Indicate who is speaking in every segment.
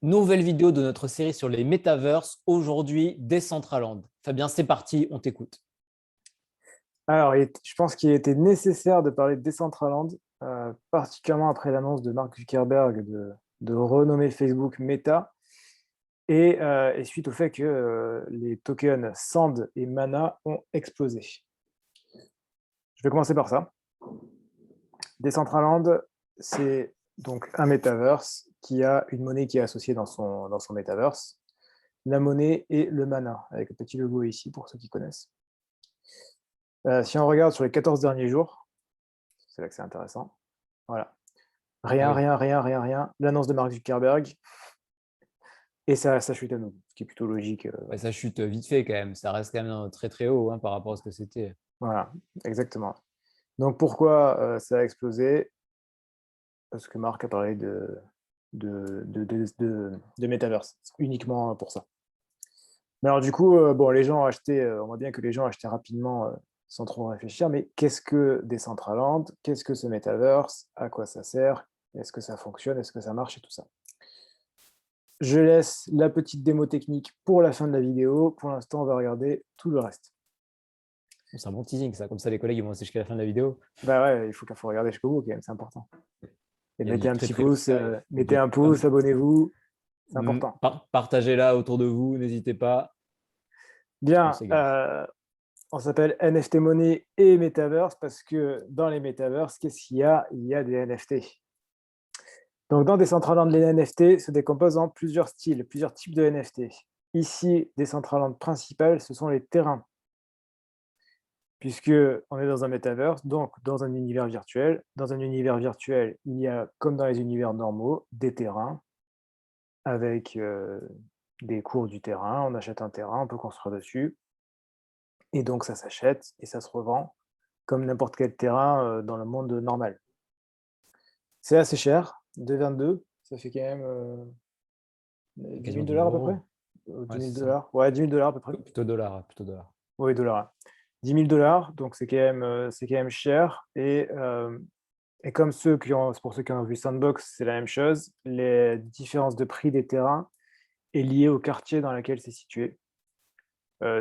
Speaker 1: Nouvelle vidéo de notre série sur les Metaverse, aujourd'hui Decentraland. Fabien, c'est parti, on t'écoute.
Speaker 2: Alors, je pense qu'il était nécessaire de parler de Decentraland, particulièrement après l'annonce de Mark Zuckerberg de renommer Facebook Meta, et suite au fait que les tokens Sand et Mana ont explosé. Je vais commencer par ça. Decentraland, c'est donc un metaverse qui a une monnaie qui est associée dans son metaverse. La monnaie est le Mana, avec le petit logo ici pour ceux qui connaissent. Si on regarde sur les 14 derniers jours, c'est là que c'est intéressant. Voilà.
Speaker 1: Ah
Speaker 2: Rien,
Speaker 1: oui.
Speaker 2: rien, rien, rien, rien. L'annonce de Mark Zuckerberg et ça chute à nouveau, ce qui est plutôt logique.
Speaker 1: Ouais, ça chute vite fait quand même. Ça reste quand même très très haut par rapport à ce que c'était.
Speaker 2: Voilà, exactement. Donc pourquoi ça a explosé? Parce que Mark a parlé de Metaverse, uniquement pour ça. Mais alors du coup, bon, les gens ont acheté, on voit bien que les gens achetaient rapidement sans trop réfléchir, mais qu'est-ce que Decentraland? Qu'est-ce que ce Metaverse? À quoi ça sert? Est-ce que ça fonctionne? Est-ce que ça marche et tout ça? Je laisse la petite démo technique pour la fin de la vidéo. Pour l'instant, on va regarder tout le reste.
Speaker 1: C'est un bon teasing ça. Comme ça, les collègues ils vont rester jusqu'à la fin de la vidéo.
Speaker 2: Bah ouais, faut regarder jusqu'au bout quand même, c'est important. Et
Speaker 1: Il y a
Speaker 2: mettez
Speaker 1: du
Speaker 2: un
Speaker 1: très
Speaker 2: petit
Speaker 1: très lourd
Speaker 2: pouce,
Speaker 1: derrière.
Speaker 2: mettez un pouce, abonnez-vous, c'est important.
Speaker 1: Partagez-la autour de vous, n'hésitez pas. On
Speaker 2: Bien,
Speaker 1: s'égare.
Speaker 2: on s'appelle NFT Money et Metaverse parce que dans les Metaverse, qu'est-ce qu'il y a? Il y a des NFT. Donc dans Decentraland, les NFT se décomposent en plusieurs styles, plusieurs types de NFT. Ici, Decentraland principal, ce sont les terrains. Puisqu'on est dans un metaverse, donc dans un univers virtuel. Dans un univers virtuel, il y a, comme dans les univers normaux, des terrains avec des cours du terrain. On achète un terrain, on peut construire dessus. Et donc, ça s'achète et ça se revend comme n'importe quel terrain dans le monde normal. C'est assez cher, 2,22, ça fait quand même 10
Speaker 1: Quasiment
Speaker 2: 000
Speaker 1: 2 000
Speaker 2: dollars à peu près.
Speaker 1: euros.
Speaker 2: 10
Speaker 1: Ouais,
Speaker 2: 000
Speaker 1: c'est ça.
Speaker 2: dollars. Ouais, 10 000 dollars à peu près.
Speaker 1: Plutôt dollars, plutôt dollars.
Speaker 2: Oui, dollars. 10 000 dollars, donc c'est quand même cher. Et comme c'est pour ceux qui ont vu Sandbox, c'est la même chose. Les différences de prix des terrains est liée au quartier dans lequel c'est situé.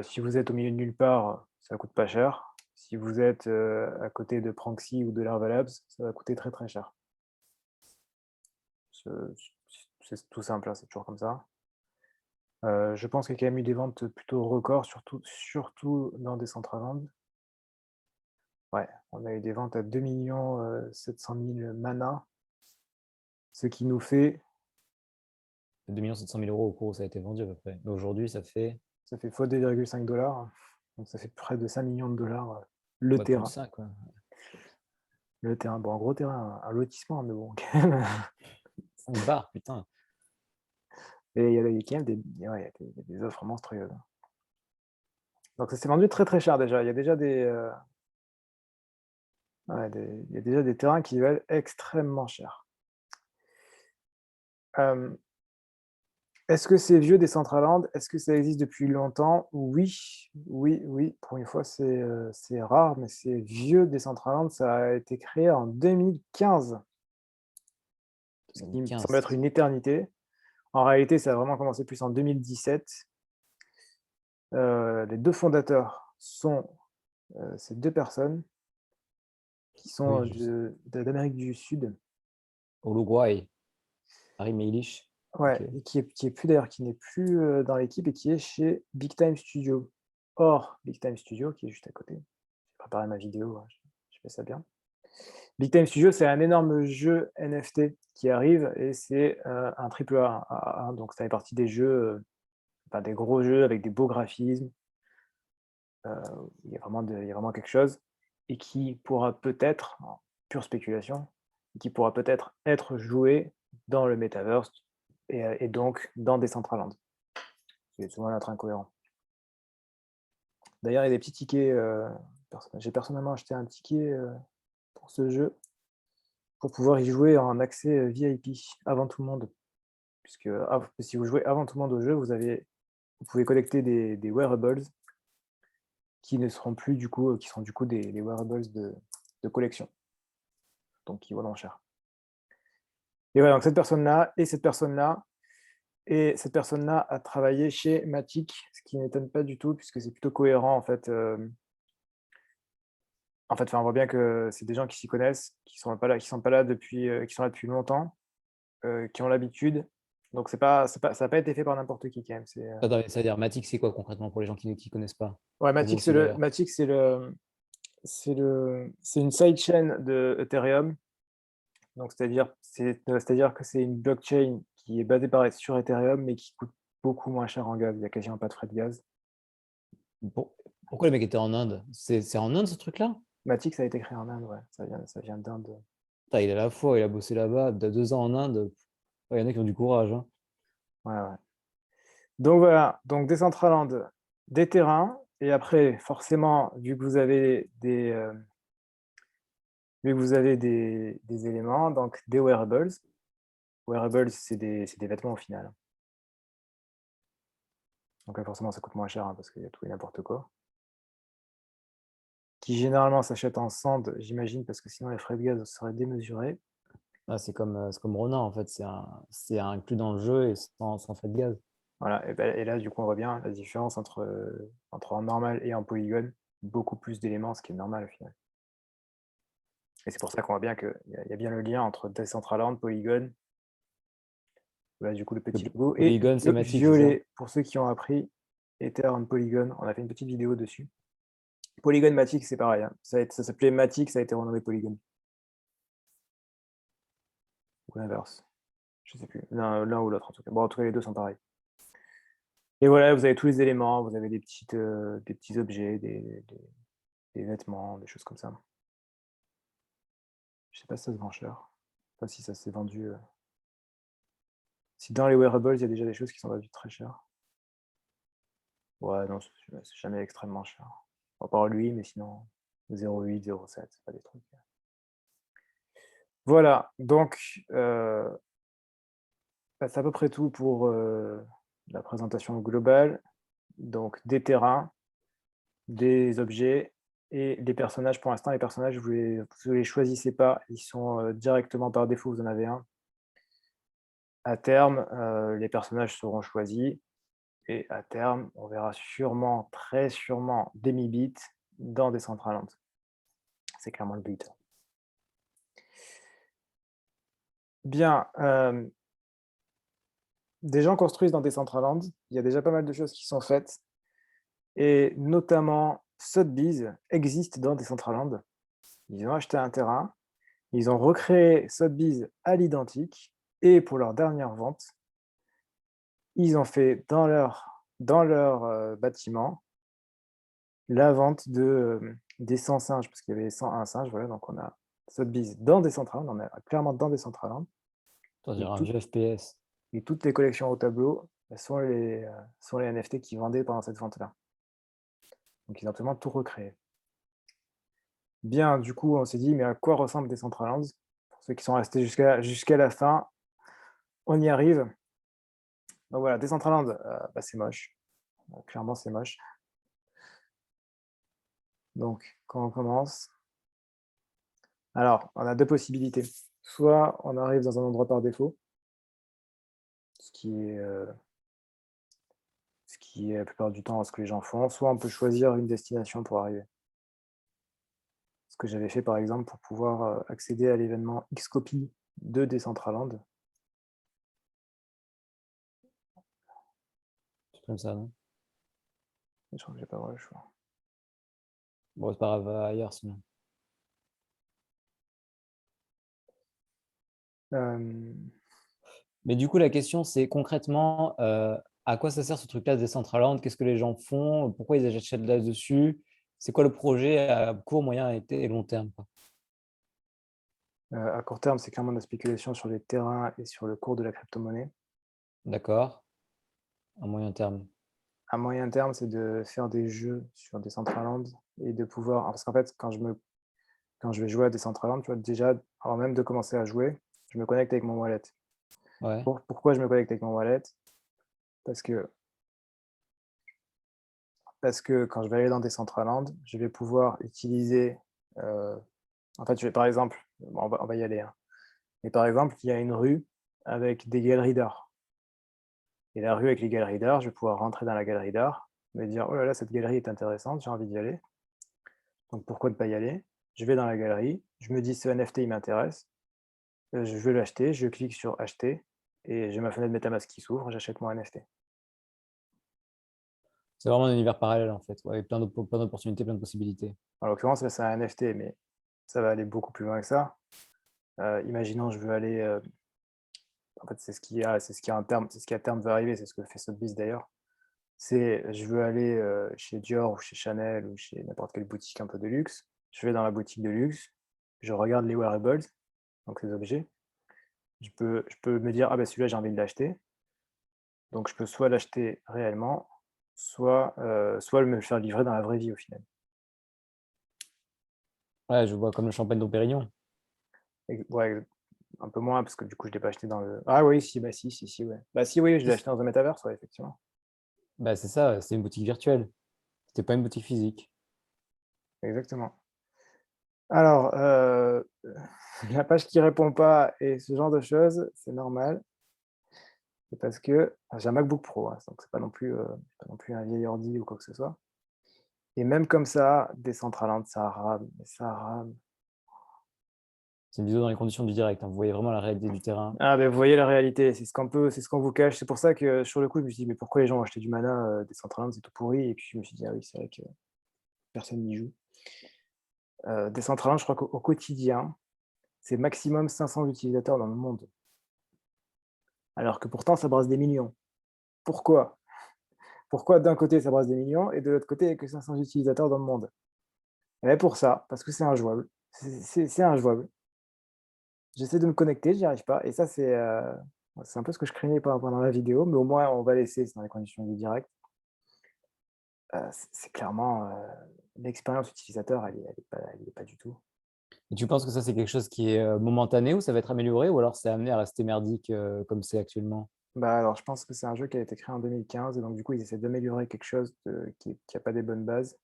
Speaker 2: Si vous êtes au milieu de nulle part, ça coûte pas cher. Si vous êtes à côté de Pranksy ou de l'Herba Labs, ça va coûter très très cher. C'est c'est tout simple, hein, c'est toujours comme ça. Je pense qu'il y a quand même eu des ventes plutôt records, surtout dans Decentraland. Ouais, on a eu des ventes à 2 700 000 mana, ce qui nous fait
Speaker 1: 2 700 000 euros au cours où ça a été vendu à peu près. Mais aujourd'hui, ça fait
Speaker 2: Ça fait fois 2,5 dollars, donc ça fait près de 5 millions de dollars le
Speaker 1: plus de
Speaker 2: terrain.
Speaker 1: ça, quoi.
Speaker 2: Le terrain, bon, un gros terrain, un lotissement, mais bon, quand même.
Speaker 1: 5 bars, putain.
Speaker 2: Et il y a quand même ouais, il y a des offres monstrueuses. Donc ça s'est vendu très très cher déjà. Il y a déjà ouais, il y a déjà des terrains qui valent extrêmement cher. Euh, Est-ce que c'est vieux Decentraland? Est-ce que ça existe depuis longtemps? Oui, oui, oui. Pour une fois, c'est rare, mais c'est vieux Decentraland. Ça a été créé en 2015. Ce qui me semble
Speaker 1: 2015.
Speaker 2: être une éternité. En réalité, ça a vraiment commencé plus en 2017. Les deux fondateurs sont ces deux personnes qui sont
Speaker 1: Oui, je sais.
Speaker 2: d'Amérique du Sud.
Speaker 1: Uruguay, Harry Meilish.
Speaker 2: Ouais,
Speaker 1: Ok.
Speaker 2: et qui est plus d'ailleurs, qui n'est plus dans l'équipe et qui est chez Big Time Studio. Or, Big Time Studio, qui est juste à côté. J'ai préparé ma vidéo, hein, je fais ça bien. Big Time Studio, c'est un énorme jeu NFT qui arrive et c'est un triple A, donc ça fait partie des jeux, enfin, des gros jeux avec des beaux graphismes. Il y a vraiment quelque chose et qui pourra peut-être, en pure spéculation, qui pourra peut-être être joué dans le metaverse et donc dans Decentraland. C'est souvent notre incohérent. D'ailleurs, il y a des petits tickets, j'ai personnellement acheté un ticket, pour ce jeu, pour pouvoir y jouer en accès, VIP avant tout le monde. Puisque si vous jouez avant tout le monde au jeu, vous pouvez collecter des wearables qui ne seront plus du coup, qui seront du coup des wearables de collection, donc qui vaudront cher. Et voilà, donc cette personne-là et cette personne-là Et cette personne-là a travaillé chez Matic, ce qui n'étonne pas du tout puisque c'est plutôt cohérent en fait, enfin, on voit bien que c'est des gens qui s'y connaissent, qui sont pas là depuis, qui sont là depuis longtemps, qui ont l'habitude. Donc c'est pas ça a pas été fait par n'importe qui quand même,
Speaker 1: Attends, c'est-à-dire Matic, c'est quoi concrètement pour les gens qui ne connaissent pas?
Speaker 2: ouais,
Speaker 1: Ou moi aussi d'ailleurs.
Speaker 2: Matic, c'est une sidechain de Ethereum. Donc c'est-à-dire que c'est une blockchain qui est basée sur Ethereum, mais qui coûte beaucoup moins cher en gaz. Il y a quasiment pas de frais de gaz.
Speaker 1: Pourquoi le mec était en Inde? C'est en Inde ce truc-là?
Speaker 2: Matic, ça a été créé en Inde, ouais, ça vient d'Inde.
Speaker 1: Putain, il a la foi, il a bossé là-bas, il a 2 ans en Inde. Il y en a qui ont du courage, hein.
Speaker 2: Ouais, ouais. Donc voilà, donc Decentraland, des terrains et après forcément, vu que vous avez des éléments, donc des wearables. Wearables, c'est des vêtements au final. Donc forcément, ça coûte moins cher, hein, parce qu'il y a tout et n'importe quoi. Qui généralement s'achète en sand, j'imagine, parce que sinon les frais de gaz seraient démesurés.
Speaker 1: Ah, c'est comme Ronin, en fait, c'est inclus dans le jeu et sans frais de gaz.
Speaker 2: Voilà, et là, du coup, on voit bien la différence entre en normal et en polygone. Beaucoup plus d'éléments, ce qui est normal au final. Et c'est pour ça qu'on voit bien qu'il y a bien le lien entre Decentraland, Polygon, voilà, du coup, le petit logo, et
Speaker 1: Polygon, c'est Matic, c'est ça?
Speaker 2: violet, pour ceux qui ont appris Ethereum Polygon, on a fait une petite vidéo dessus. Polygon Matic, c'est pareil, hein. Ça s'appelait Matic, ça a été renommé Polygon. Ou l'inverse, je sais plus, l'un ou l'autre en tout cas. Bon, en tout cas, les deux sont pareils. Et voilà, vous avez tous les éléments, vous avez des petits objets, des vêtements, des choses comme ça. Je sais pas si ça se vend cher. Pas si ça s'est vendu. Si dans les wearables, il y a déjà des choses qui sont vendues très cher. Ouais, non, c'est jamais extrêmement cher. À part lui, mais sinon 0,8, 0,7, c'est pas des trucs. Voilà, donc bah, c'est à peu près tout pour la présentation globale. Donc des terrains, des objets et les personnages. Pour l'instant, les personnages, vous les choisissez pas, ils sont directement par défaut, vous en avez un. À terme, les personnages seront choisis et à terme, on verra sûrement, très sûrement, des Mi-Bits dans Decentraland. C'est clairement le but. Bien, des gens construisent dans Decentraland. Il y a déjà pas mal de choses qui sont faites et notamment Sotheby's existe dans Decentraland. Ils ont acheté un terrain, ils ont recréé Sotheby's à l'identique et pour leur dernière vente, ils ont fait dans leur bâtiment la vente des 100 singes, parce qu'il y avait 101 singes, voilà, donc on a Sotheby's dans Decentraland, on est clairement dans Decentraland
Speaker 1: On
Speaker 2: et,
Speaker 1: dirait un vieux FPS.
Speaker 2: et toutes les collections au tableau sont les NFT qui vendaient pendant cette vente-là. Donc ils ont absolument tout recréé. Bien, du coup, on s'est dit, mais à quoi ressemble Decentraland? Pour ceux qui sont restés jusqu'à la fin, on y arrive. Donc voilà, Decentraland, bah, c'est moche. Clairement, c'est moche. Donc, quand on commence, alors, on a deux possibilités. Soit on arrive dans un endroit par défaut, ce qui est la plupart du temps ce que les gens font, soit on peut choisir une destination pour arriver. Ce que j'avais fait par exemple pour pouvoir accéder à l'événement Xcopy de Decentraland.
Speaker 1: C'est comme ça, non?
Speaker 2: Je crois que j'ai pas vraiment le choix.
Speaker 1: Bon, c'est pas grave, va ailleurs sinon.
Speaker 2: Euh,
Speaker 1: Mais du coup, la question, c'est concrètement, à quoi ça sert ce truc-là, Decentraland? Qu'est-ce que les gens font? Pourquoi ils achètent là-dessus? C'est quoi le projet à court, moyen et long terme, quoi?
Speaker 2: à court terme, c'est clairement de la spéculation sur les terrains et sur le cours de la crypto-monnaie.
Speaker 1: D'accord? À moyen terme.
Speaker 2: À moyen terme, c'est de faire des jeux sur Decentraland et de pouvoir. Parce qu'en fait, quand je vais jouer à Decentraland, tu vois, déjà, avant même de commencer à jouer, je me connecte avec mon wallet.
Speaker 1: Ouais.
Speaker 2: Pourquoi je me connecte avec mon wallet? Parce que, parce que quand je vais aller dans Decentraland, je vais pouvoir utiliser. euh, En fait, je vais par exemple, bon, on va y aller, hein. Mais par exemple, il y a une rue avec des galeries d'art. Et la rue avec les galeries d'art, je vais pouvoir rentrer dans la galerie d'art, me dire: «Oh là là, cette galerie est intéressante, j'ai envie d'y aller, donc pourquoi ne pas y aller?» Je vais dans la galerie, je me dis: «Ce NFT, il m'intéresse, je veux l'acheter», je clique sur acheter et j'ai ma fenêtre MetaMask qui s'ouvre, j'achète mon NFT.
Speaker 1: C'est vraiment un univers parallèle, en fait, ouais, avec plein d'opportunités, plein de possibilités.
Speaker 2: En l'occurrence, là, c'est un NFT, mais ça va aller beaucoup plus loin que ça. Imaginons, je veux aller, en fait, c'est ce qui à terme c'est ce qui à terme va arriver, c'est ce que fait Sotheby's d'ailleurs. C'est je veux aller, chez Dior ou chez Chanel ou chez n'importe quelle boutique un peu de luxe. Je vais dans la boutique de luxe, je regarde les wearables, donc les objets. Je peux me dire: «Ah bah, celui-là, j'ai envie de l'acheter». Donc je peux soit l'acheter réellement, soit me le faire livrer dans la vraie vie au final.
Speaker 1: Ouais, je vois, comme le champagne Dom Pérignon.
Speaker 2: Ouais, un peu moins parce que du coup, je l'ai pas acheté dans le ah oui, si, bah, si, si, si, ouais. Bah, si, oui, je l'ai
Speaker 1: Si,
Speaker 2: acheté dans un Metaverse, ouais, effectivement.
Speaker 1: bah, c'est ça, c'est une boutique virtuelle. C'était pas une boutique physique.
Speaker 2: Exactement. Alors, la page qui répond pas et ce genre de choses, c'est normal. C'est parce que j'ai un MacBook Pro, hein, donc c'est pas non plus un vieil ordi ou quoi que ce soit et même comme ça, Decentraland, ça rame, mais ça rame.
Speaker 1: C'est une vidéo dans les conditions du direct, hein. Vous voyez vraiment la réalité du terrain.
Speaker 2: Ah beh, vous voyez la réalité, c'est ce qu'on vous cache. C'est pour ça que sur le coup, je me suis dit: «Mais pourquoi les gens ont acheté du Mana, Decentraland, c'est tout pourri» et puis je me suis dit: «Ah oui, c'est vrai que personne n'y joue». Decentraland, je crois qu'au quotidien, c'est maximum 500 utilisateurs dans le monde, alors que pourtant ça brasse des millions. Pourquoi? Pourquoi d'un côté ça brasse des millions et de l'autre côté il y a que 500 utilisateurs dans le monde? Eh beh, pour ça, parce que c'est injouable. C'est injouable. J'essaie de me connecter, j'y arrive pas et ça c'est un peu ce que je craignais pendant la vidéo, mais au moins on va laisser, c'est dans les conditions du direct. C'est clairement, l'expérience utilisateur, elle y est pas du tout.
Speaker 1: Et tu penses que ça, c'est quelque chose qui est, momentané ou ça va être amélioré ou alors c'est amené à rester merdique, comme c'est actuellement?
Speaker 2: Bah, alors je pense que c'est un jeu qui a été créé en 2015 et donc du coup ils essaient d'améliorer quelque chose qui a pas des bonnes bases.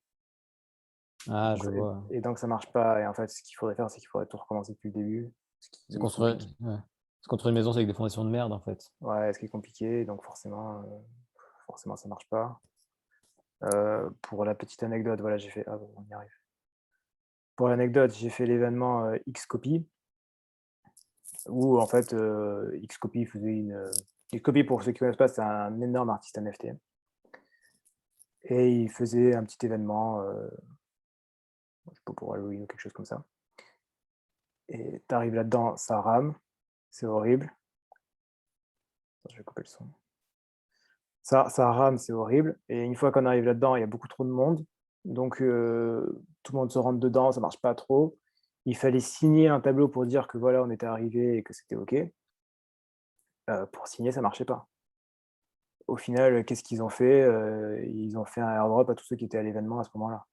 Speaker 1: Ah,
Speaker 2: Donc
Speaker 1: je
Speaker 2: ça
Speaker 1: vois.
Speaker 2: et donc ça marche pas et en fait ce qu'il faudrait faire, c'est qu'il faudrait tout recommencer depuis le début, ce
Speaker 1: C'est
Speaker 2: qui est
Speaker 1: construire
Speaker 2: compliqué.
Speaker 1: ouais. C'est construire une maison, c'est avec des fondations de merde, en fait.
Speaker 2: Ouais, ce qui est compliqué donc forcément ça marche pas. Pour la petite anecdote, voilà, j'ai fait ah bon, on y arrive. Pour l'anecdote, j'ai fait l'événement, Xcopy où en fait, Xcopy faisait Xcopy pour ceux qui connaissent pas, c'est un énorme artiste NFT et il faisait un petit événement, je sais pas pour Halloween ou quelque chose comme ça et tu arrives là-dedans, ça rame, c'est horrible. Attends, je vais couper le son. Ça rame, c'est horrible et une fois qu'on arrive là-dedans, il y a beaucoup trop de monde donc tout le monde se rentre dedans, ça marche pas trop. Il fallait signer un tableau pour dire que voilà, on était arrivé et que c'était OK. Pour signer, ça marchait pas. Au final, qu'est-ce qu'ils ont fait? Ils ont fait un airdrop à tous ceux qui étaient à l'événement à ce moment-là.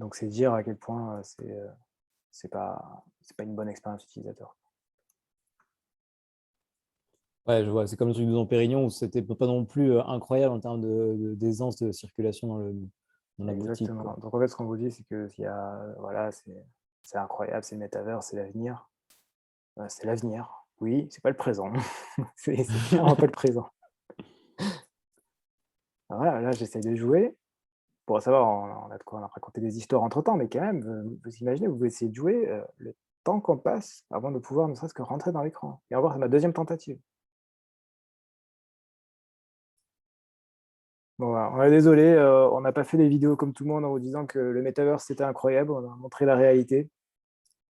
Speaker 2: Donc c'est dire à quel point, c'est pas une bonne expérience utilisateur.
Speaker 1: Ouais, je vois, c'est comme le truc de Dom Pérignon où c'était pas non plus, incroyable en termes d'aisance de circulation dans la boutique, quoi.
Speaker 2: Exactement. Donc en fait, ce qu'on vous dit, c'est que s'il y a voilà, c'est incroyable, c'est le métavers, c'est l'avenir. C'est l'avenir. Oui, c'est pas le présent. C'est clairement pas le présent. Voilà, là, j'essaie de jouer. Pour savoir, on a de quoi on a raconté des histoires entre temps, mais quand même, vous imaginez, vous essayez de jouer, le temps qu'on passe avant de pouvoir ne serait-ce que rentrer dans l'écran et avoir ma deuxième tentative. Bon, voilà, on est désolé, on n'a pas fait les vidéos comme tout le monde en vous disant que le Metaverse c'était incroyable, on a montré la réalité.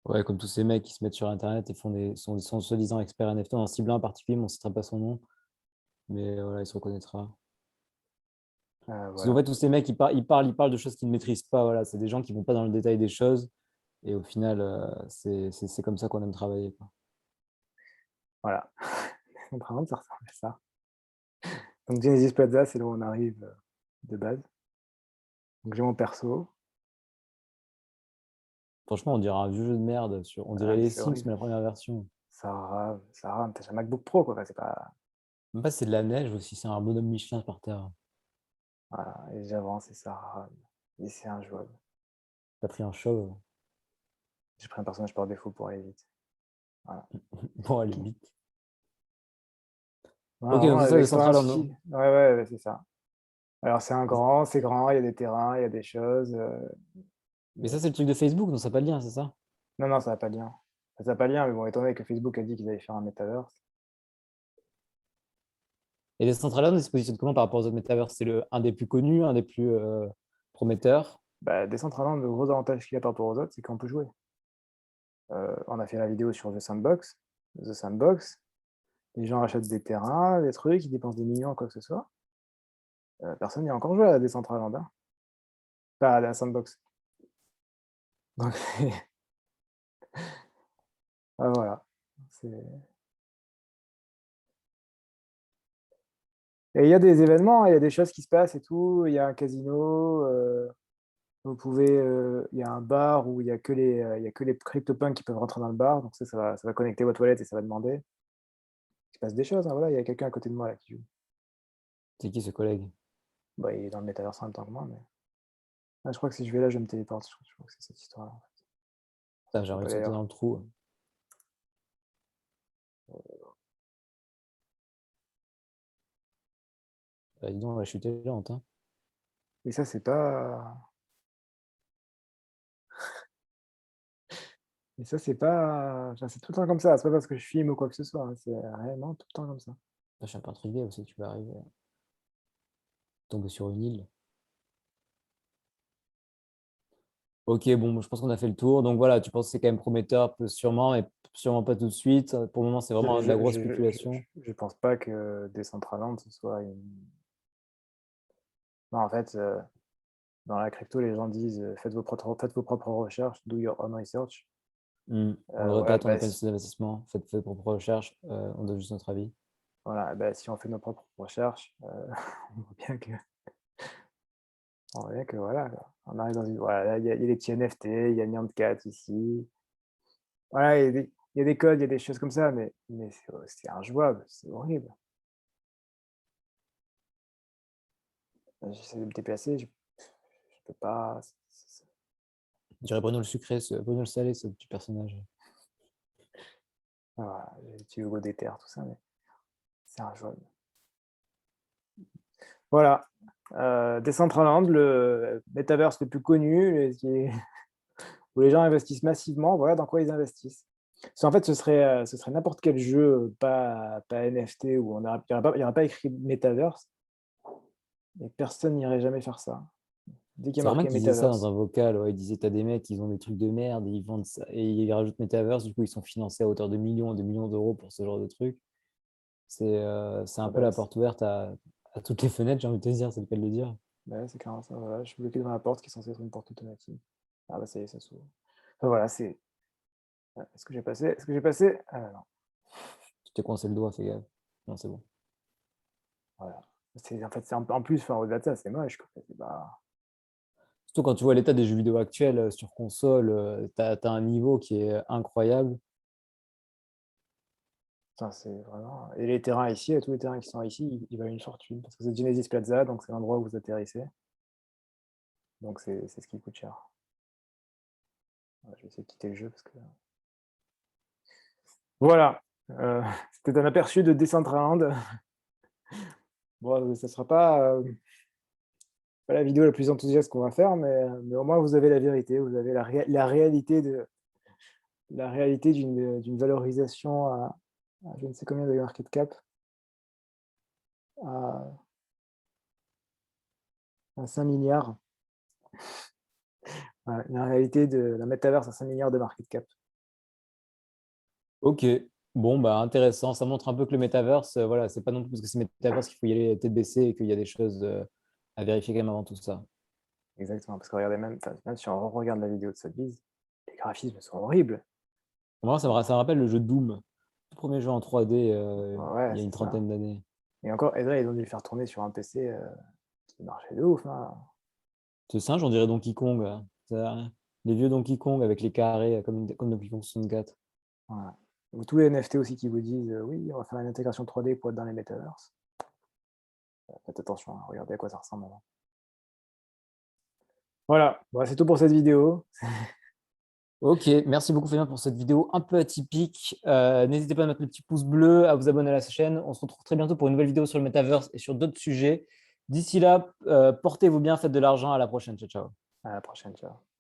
Speaker 1: Ouais, comme tous ces mecs qui se mettent sur internet et font sont soi-disant experts NFT, on en cible un en particulier, mais on ne citera pas son nom, mais voilà, il se reconnaîtra. Parce qu'en
Speaker 2: Voilà,
Speaker 1: fait, tous ces mecs, ils parlent de choses qu'ils ne maîtrisent pas, voilà. C'est des gens qui vont pas dans le détail des choses et au final, c'est comme ça qu'on aime travailler, quoi.
Speaker 2: voilà. Vraiment, ça ressemble à ça. Donc Genesis Plaza, c'est là où on arrive, de base. Donc j'ai mon perso.
Speaker 1: Franchement, on dirait un vieux jeu de merde on
Speaker 2: Ah
Speaker 1: dirait
Speaker 2: mais
Speaker 1: les
Speaker 2: c'est
Speaker 1: Sims, mais
Speaker 2: horrible.
Speaker 1: la première version.
Speaker 2: Ça rame, tu un MacBook Pro quoi, enfin c'est pas
Speaker 1: Même pas, c'est de la neige aussi, c'est un bonhomme Michelin par terre.
Speaker 2: voilà et j'avance et ça rame et c'est injouable.
Speaker 1: Tu pris un chauve.
Speaker 2: J'ai pris un personnage par défaut pour aller vite. Voilà.
Speaker 1: Bon, allez, vite. Ok,
Speaker 2: Vraiment,
Speaker 1: donc c'est ça,
Speaker 2: l'expérience
Speaker 1: Decentraland.
Speaker 2: ici. Ouais, ouais, ouais, c'est ça. Alors c'est grand, il y a des terrains, il y a des choses.
Speaker 1: Mais
Speaker 2: Mais
Speaker 1: ça, c'est le truc de Facebook, donc ça n'a pas de lien, c'est ça?
Speaker 2: non, non, ça n'a pas de lien. Ça n'a pas de lien, mais bon, étant donné que Facebook a dit qu'ils allaient faire un metaverse,
Speaker 1: Et Decentraland, il se positionne comment par rapport aux autres métavers? C'est un des plus connus, un des plus prometteurs.
Speaker 2: bah, Decentraland, le gros avantage qu'il y a par rapport aux autres, c'est qu'on peut jouer. On a fait la vidéo sur The Sandbox. The Sandbox, les gens achètent des terrains, des trucs, ils dépensent des millions, quoi que ce soit. Personne n'y a encore joué à Decentraland, hein. Pas à la Sandbox. Donc, ah, voilà. Et il y a des événements, il y a des choses qui se passent et tout. Il y a un casino, il y a un bar où il y a que les CryptoPunks qui peuvent rentrer dans le bar. Donc ça va connecter votre toilette et ça va demander. Il se passe des choses, hein, voilà, il y a quelqu'un à côté de moi là qui joue.
Speaker 1: C'est qui ce collègue?
Speaker 2: Bah, il est dans le métaverse en même temps que moi, mais ah, je crois que si je vais là, je me téléporte. Je crois que c'est cette histoire-là, en fait.
Speaker 1: Putain,
Speaker 2: Je
Speaker 1: j'ai
Speaker 2: peux
Speaker 1: envie
Speaker 2: pas
Speaker 1: de
Speaker 2: aller
Speaker 1: sauter
Speaker 2: ailleurs.
Speaker 1: dans le trou. Dis donc, la chute est lente, hein.
Speaker 2: Et ça, c'est pas. Et ça, c'est pas. Enfin, c'est tout le temps comme ça. C'est pas parce que je filme ou quoi que ce soit, hein. C'est réellement tout le temps comme ça.
Speaker 1: Je suis un peu intrigué aussi, tu vas arriver à tomber sur une île. Ok, bon, je pense qu'on a fait le tour. Donc voilà, tu penses que c'est quand même prometteur, sûrement, mais sûrement pas tout de suite. Pour le moment, c'est vraiment de la grosse spéculation.
Speaker 2: Je pense pas que Decentraland, ce soit une. Non, en fait, dans la crypto, les gens disent faites vos propres recherches, do your own research.
Speaker 1: On le
Speaker 2: Ouais,
Speaker 1: répète, on
Speaker 2: bah,
Speaker 1: appelle ces investissements. Faites vos propres recherches, on donne juste notre avis.
Speaker 2: voilà, bah, si on fait nos propres recherches, on voit bien que, on voit bien que voilà, quoi. On arrive dans une. Voilà, là, il y a les petits NFT, il y a Nyan4 ici. Voilà, il y a des codes, il y a des choses comme ça, mais c'est injouable, c'est horrible. J'essaie de me déplacer, je peux pas.
Speaker 1: Je dirais Bruno le sucré, Bruno le salé, ce petit personnage.
Speaker 2: Voilà, j'ai le petit logo d'Ether, tout ça, mais c'est injouable. Voilà. Decentraland, le metaverse le plus connu, où les gens investissent massivement. Voilà dans quoi ils investissent. En fait, ce serait n'importe quel jeu, pas NFT, où il n'y aura pas écrit metaverse, et personne n'irait jamais faire ça. Dès qu'il y a
Speaker 1: C'est vraiment
Speaker 2: marqué
Speaker 1: qu'ils disaient ça dans
Speaker 2: metaverse,
Speaker 1: un vocal. Ouais. Ils disaient, t'as des mecs, ils ont des trucs de merde et ils vendent ça. Et ils rajoutent Metaverse, du coup, ils sont financés à hauteur de millions et de millions d'euros pour ce genre de truc. C'est un
Speaker 2: ah
Speaker 1: peu
Speaker 2: bah,
Speaker 1: la porte ouverte à toutes les fenêtres, j'ai envie de te dire, c'est le cas de le dire.
Speaker 2: bah, c'est clairement ça. Voilà, je suis bloqué devant la porte qui est censée être une porte automatique. Ah bah ça y est, ça s'ouvre. Enfin, voilà, c'est. Est-ce que j'ai passé? Est-ce que j'ai passé? Ah non,
Speaker 1: Tu t'es coincé le doigt, fais gaffe. Non, c'est bon.
Speaker 2: voilà. En fait, en plus, enfin, au-delà de ça, c'est moche, quoi. C'est pas.
Speaker 1: Surtout quand tu vois l'état des jeux vidéo actuels sur console, t'as un niveau qui est incroyable.
Speaker 2: Putain, c'est vraiment. Et les terrains ici, tous les terrains qui sont ici, ils valent une fortune. Parce que c'est Genesis Plaza, donc c'est l'endroit où vous atterrissez. Donc c'est ce qui coûte cher. Ouais, je vais essayer de quitter le jeu parce que. Voilà. Euh, C'était un aperçu de Decentraland. Bon, ça sera pas la vidéo la plus enthousiaste qu'on va faire, mais au moins vous avez la vérité. Vous avez la réalité d'une valorisation à je ne sais combien de market cap, à, à 5 milliards. Voilà, la réalité de la metaverse à 5 milliards de market cap.
Speaker 1: Ok, bon, bah intéressant. Ça montre un peu que le Metaverse, voilà, c'est pas non plus parce que c'est Metaverse qu'il faut y aller tête baissée et qu'il y a des choses à vérifier quand même avant tout ça.
Speaker 2: Exactement, parce que regardez, même si on regarde la vidéo de Sotheby's, les graphismes sont horribles.
Speaker 1: Moi, ça me rappelle le jeu Doom, le premier jeu en 3D
Speaker 2: Ouais,
Speaker 1: il y a une
Speaker 2: c'est ça.
Speaker 1: trentaine d'années.
Speaker 2: Et encore, et là, ils ont dû le faire tourner sur un PC qui marchait de ouf, hein.
Speaker 1: Ce singe, on dirait Donkey Kong, là. Les vieux Donkey Kong avec les carrés comme Donkey Kong 64.
Speaker 2: Voilà. Ou tous les NFT aussi qui vous disent oui, on va faire une intégration 3D pour être dans les metaverses. Faites attention, hein, regardez à quoi ça ressemble avant. Voilà, bon, c'est tout pour cette vidéo.
Speaker 1: Ok, merci beaucoup Fabien pour cette vidéo un peu atypique. N'hésitez pas à mettre le petit pouce bleu, à vous abonner à la chaîne. On se retrouve très bientôt pour une nouvelle vidéo sur le Metaverse et sur d'autres sujets. D'ici là, portez-vous bien, faites de l'argent. À la prochaine. Ciao, ciao.
Speaker 2: À la prochaine, ciao.